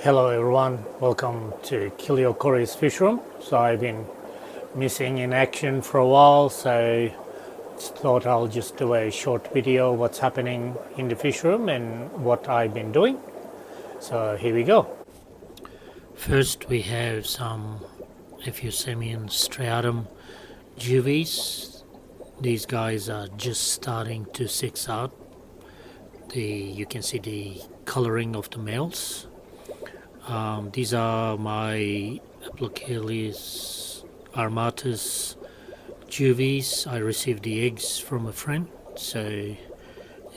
Hello everyone, welcome to Corydoras Fishroom. So I've been missing in action for a while, so thought I'll just do a short video what's happening in the fish room and what I've been doing. So here we go. First we have some Ephusemian striatum juvies. These guys are just starting to six out. You can see the coloring of the males. These are my Aplocheles armatus juvies. I received the eggs from a friend, so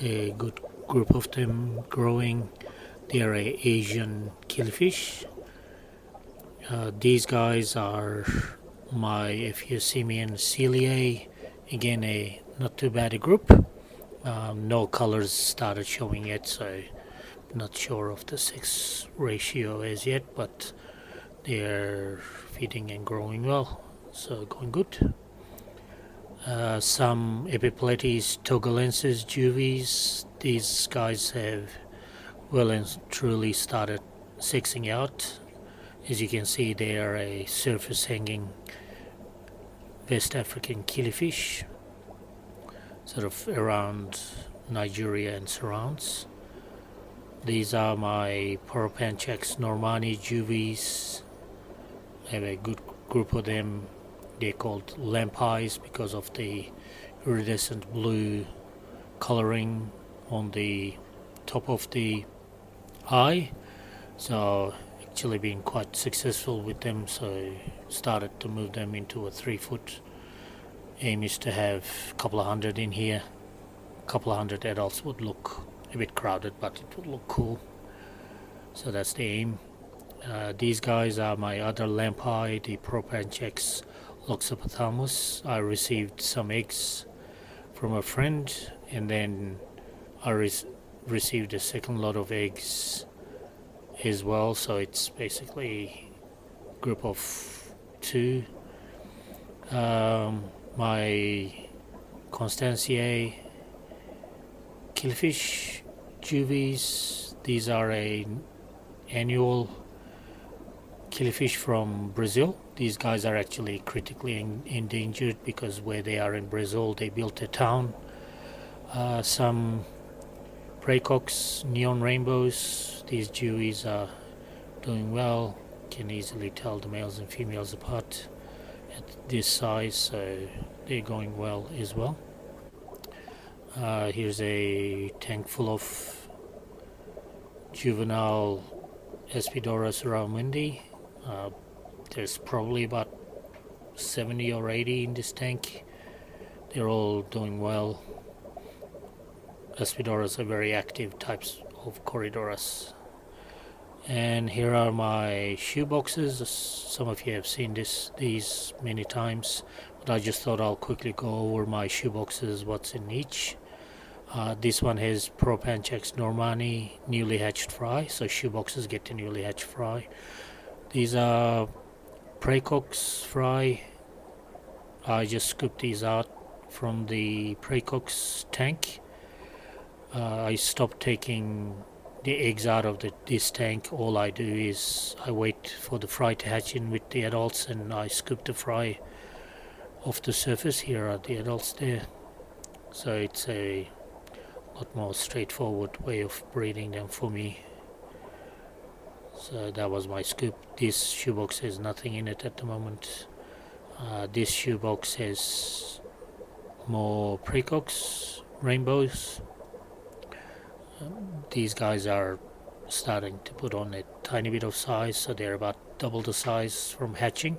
a good group of them growing. They are a Asian killifish. These guys are my Ephusemian ciliae. Again, a not too bad a group. No colors started showing yet, so not sure of the sex ratio as yet, but they're feeding and growing well, so going good. Some Epipletes togalensis juvies. These guys have well and truly started sexing out. As you can see, they are a surface hanging West African killifish, sort of around Nigeria and surrounds. These are my Poropanchax normani juvies. I have a good group of them. They're called lamp eyes because of the iridescent blue coloring on the top of the eye. So actually been quite successful with them, so started to move them into a 3-foot. Aim is to have a couple of hundred in here. A couple of hundred adults would look a bit crowded, but it would look cool. So that's the aim. These guys are my other lampi, the Propanchax loxopothamus. I received some eggs from a friend, and then I received a second lot of eggs as well. So it's basically a group of 2. My Constantiae killifish juvies. These are a annual killifish from Brazil. These guys are actually critically endangered because where they are in Brazil, they built a town. Some praecox neon rainbows. These juvies are doing well. Can easily tell the males and females apart at this size, so they're going well as well. Here's a tank full of juvenile Corydoras raumundi. There's probably about 70 or 80 in this tank. They're all doing well. Corydoras are very active types of Corydoras. And here are my shoe boxes. Some of you have seen these many times, but I just thought I'll quickly go over my shoe boxes, what's in each. This one has Propanchax normani newly hatched fry, so shoe boxes get the newly hatched fry. These are praecox fry. I just scooped these out from the praecox tank. I stopped taking the eggs out of this tank. All I do is I wait for the fry to hatch in with the adults, and I scoop the fry off the surface. Here are the adults there. So it's a lot more straightforward way of breeding them for me. So that was my scoop. This shoebox has nothing in it at the moment. This shoebox has more praecox rainbows. These guys are starting to put on a tiny bit of size, so they're about double the size from hatching,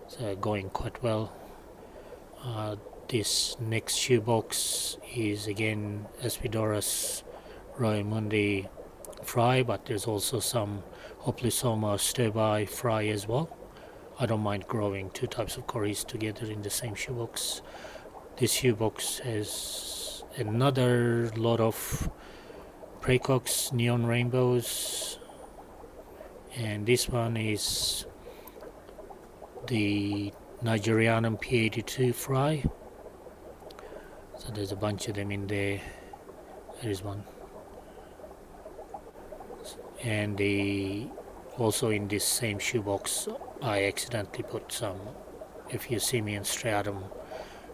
so going quite well. This next shoebox is again Corydoras raumundi fry, but there's also some Hoplosoma sturbi fry as well. I don't mind growing 2 types of corys together in the same shoebox. This shoebox has another lot of praecox neon rainbows, and this one is the Nigerianum P82 fry. So there's a bunch of them in there. There is one. And also in this same shoebox I accidentally put some Ephesium striatum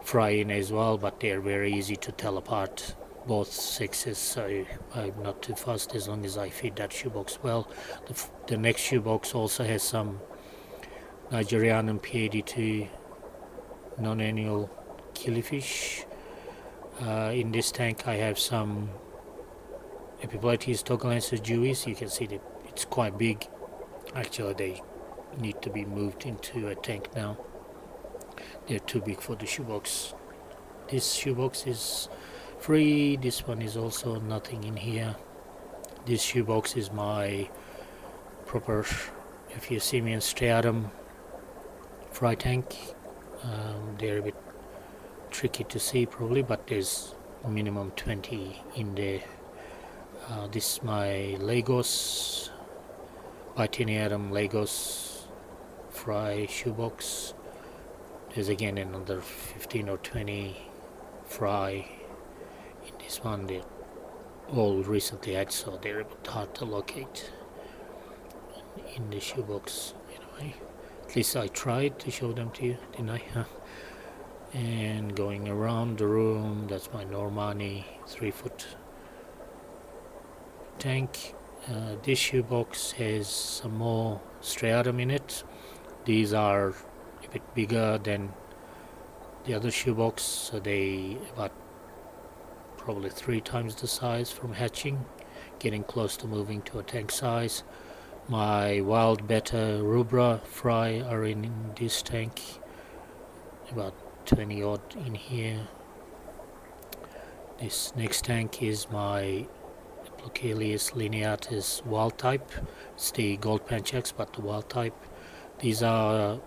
fry in as well, but they're very easy to tell apart, both sexes, so I'm not too fussed as long as I feed that shoebox well. The next shoebox also has some Nigerianum P82 non-annual killifish. In this tank I have some Epiplates togalensis juice. You can see that it's quite big. Actually they need to be moved into a tank now. They're too big for the shoebox. This shoebox is free. This one is also nothing in here. This shoebox is my proper Ephesium striatum fry tank. They're a bit tricky to see probably, but there's minimum 20 in there. This is my Lagos Bitiniatum Lagos fry shoebox. There's again another 15 or 20 fry in this one. They're all recently hatched, so they're a bit hard to locate in the shoebox. Anyway, at least I tried to show them to you, didn't I? And going around the room, that's my Normani 3-foot tank. This shoebox has some more striatum in it. These are a bit bigger than the other shoebox, so they about probably 3 times the size from hatching, getting close to moving to a tank size. My wild beta rubra fry are in this tank, about 20 odd in here. This next tank is my Localius lineatus wild type. It's the gold panchax, but the wild type. These are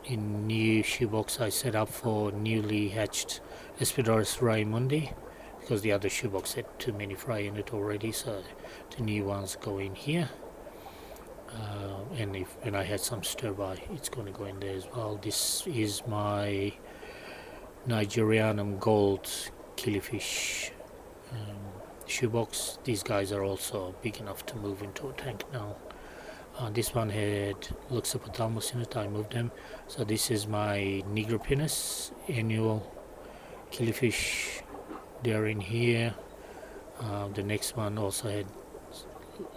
in new shoebox I set up for newly hatched Corydoras Raimundi, because the other shoebox had too many fry in it already, so the new ones go in here. And when I had some stir by, it's going to go in there as well. This is my Nigerianum gold killifish shoebox. These guys are also big enough to move into a tank now. This one had Luxopothalmus in it, I moved them. So this is my Nigropinus annual killifish. They're in here. The next one also had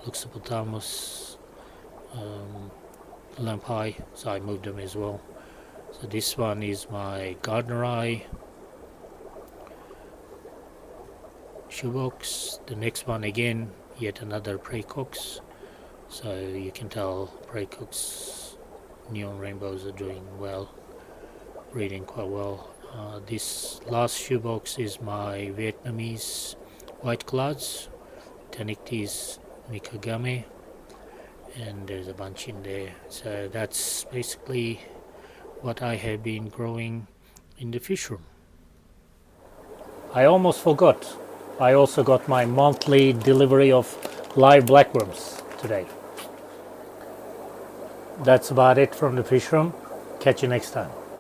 Luxopothalmus lampi, so I moved them as well. So this one is my Gardneri shoebox. The next one again, yet another Praecox. So you can tell Praecox neon rainbows are doing well, breeding quite well. This last shoebox is my Vietnamese white clouds, Tanictes Mikagame, and there's a bunch in there. So that's basically what I have been growing in the fish room. I almost forgot. I also got my monthly delivery of live blackworms today. That's about it from the fish room. Catch you next time.